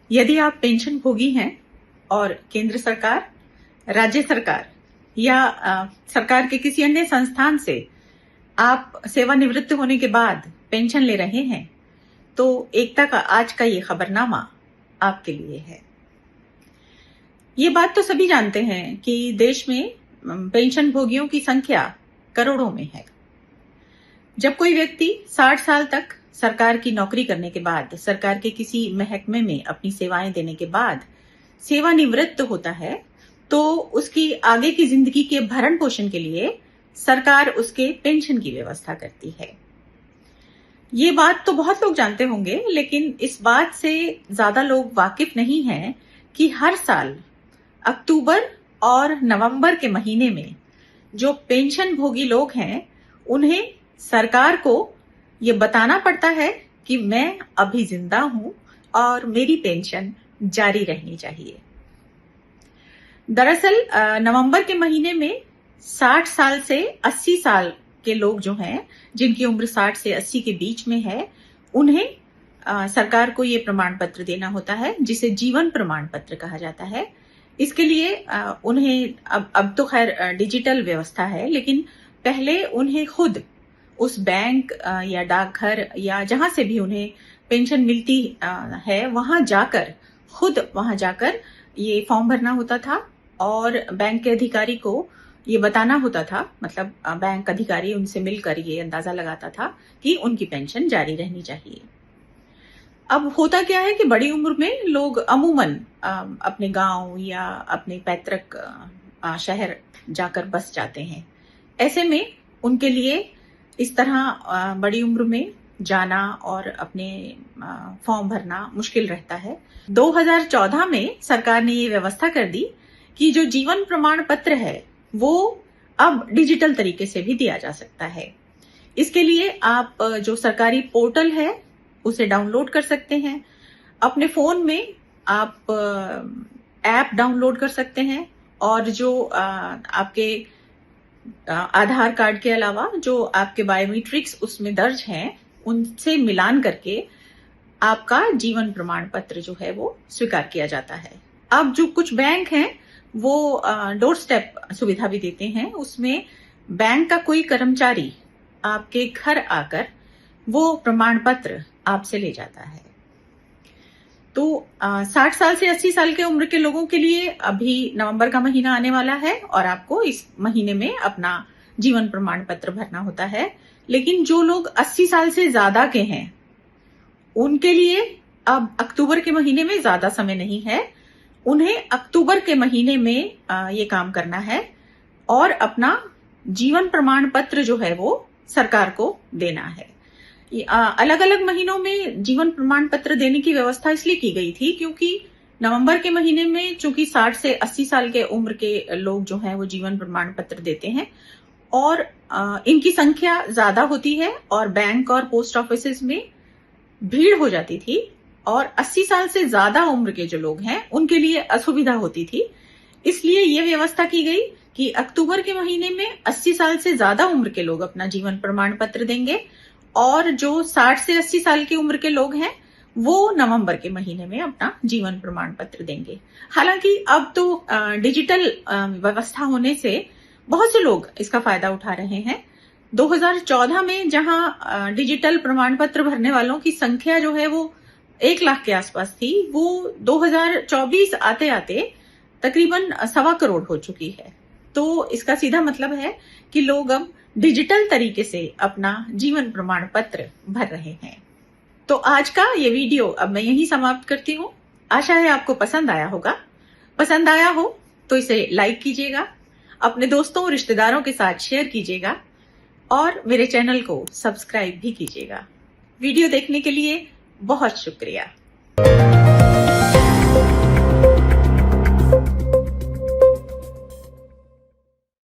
यदि आप पेंशन भोगी हैं और केंद्र सरकार, राज्य सरकार या सरकार के किसी अन्य संस्थान से आप सेवानिवृत्त होने के बाद पेंशन ले रहे हैं, तो एकता का आज का ये खबरनामा आपके लिए है। ये बात तो सभी जानते हैं कि देश में पेंशन भोगियों की संख्या करोड़ों में है। जब कोई व्यक्ति 60 साल तक सरकार की नौकरी करने के बाद, सरकार के किसी महकमे में अपनी सेवाएं देने के बाद सेवानिवृत्त होता है, तो उसकी आगे की जिंदगी के भरण पोषण के लिए सरकार उसके पेंशन की व्यवस्था करती है। ये बात तो बहुत लोग जानते होंगे, लेकिन इस बात से ज्यादा लोग वाकिफ नहीं हैं कि हर साल अक्टूबर और नवंबर के महीने में जो पेंशन भोगी लोग हैं, उन्हें सरकार को ये बताना पड़ता है कि मैं अभी जिंदा हूं और मेरी पेंशन जारी रहनी चाहिए। दरअसल नवंबर के महीने में 60 साल से 80 साल के लोग जो हैं, जिनकी उम्र 60 से 80 के बीच में है, उन्हें सरकार को ये प्रमाण पत्र देना होता है, जिसे जीवन प्रमाण पत्र कहा जाता है। इसके लिए उन्हें अब तो खैर डिजिटल व्यवस्था है, लेकिन पहले उन्हें खुद उस बैंक या डाकघर या जहां से भी उन्हें पेंशन मिलती है, वहां जाकर ये फॉर्म भरना होता था और बैंक के अधिकारी को ये बताना होता था, मतलब बैंक अधिकारी उनसे मिलकर ये अंदाजा लगाता था कि उनकी पेंशन जारी रहनी चाहिए। अब होता क्या है कि बड़ी उम्र में लोग अमूमन अपने गांव या अपने पैतृक शहर जाकर बस जाते हैं। ऐसे में उनके लिए इस तरह बड़ी उम्र में जाना और अपने फॉर्म भरना मुश्किल रहता है। 2014 में सरकार ने ये व्यवस्था कर दी कि जो जीवन प्रमाण पत्र है वो अब डिजिटल तरीके से भी दिया जा सकता है। इसके लिए आप जो सरकारी पोर्टल है उसे डाउनलोड कर सकते हैं। अपने फोन में आप ऐप डाउनलोड कर सकते हैं और जो आपके आधार कार्ड के अलावा जो आपके बायोमेट्रिक्स उसमें दर्ज हैं, उनसे मिलान करके आपका जीवन प्रमाण पत्र जो है वो स्वीकार किया जाता है। अब जो कुछ बैंक हैं वो डोर स्टेप सुविधा भी देते हैं। उसमें बैंक का कोई कर्मचारी आपके घर आकर वो प्रमाण पत्र आपसे ले जाता है। तो 60 साल से 80 साल के उम्र के लोगों के लिए अभी नवंबर का महीना आने वाला है और आपको इस महीने में अपना जीवन प्रमाण पत्र भरना होता है। लेकिन जो लोग 80 साल से ज्यादा के हैं, उनके लिए अब अक्टूबर के महीने में ज्यादा समय नहीं है। उन्हें अक्टूबर के महीने में ये काम करना है और अपना जीवन प्रमाण पत्र जो है वो सरकार को देना है। अलग अलग महीनों में जीवन प्रमाण पत्र देने की व्यवस्था इसलिए की गई थी क्योंकि नवंबर के महीने में चूंकि 60 से 80 साल के उम्र के लोग जो हैं वो जीवन प्रमाण पत्र देते हैं और इनकी संख्या ज्यादा होती है और बैंक और पोस्ट ऑफिस में भीड़ हो जाती थी और 80 साल से ज्यादा उम्र के जो लोग हैं उनके लिए असुविधा होती थी। इसलिए ये व्यवस्था की गई कि अक्टूबर के महीने में 80 साल से ज्यादा उम्र के लोग अपना जीवन प्रमाण पत्र देंगे और जो 60 से 80 साल की उम्र के लोग हैं वो नवंबर के महीने में अपना जीवन प्रमाण पत्र देंगे। हालांकि अब तो डिजिटल व्यवस्था होने से बहुत से लोग इसका फायदा उठा रहे हैं। 2014 में जहां डिजिटल प्रमाण पत्र भरने वालों की संख्या जो है वो 1 लाख के आसपास थी, वो 2024 आते आते तकरीबन 1.25 करोड़ हो चुकी है। तो इसका सीधा मतलब है कि लोग अब डिजिटल तरीके से अपना जीवन प्रमाण पत्र भर रहे हैं। तो आज का ये वीडियो अब मैं यहीं समाप्त करती हूँ। आशा है आपको पसंद आया होगा। पसंद आया हो तो इसे लाइक कीजिएगा, अपने दोस्तों और रिश्तेदारों के साथ शेयर कीजिएगा और मेरे चैनल को सब्सक्राइब भी कीजिएगा। वीडियो देखने के लिए बहुत शुक्रिया।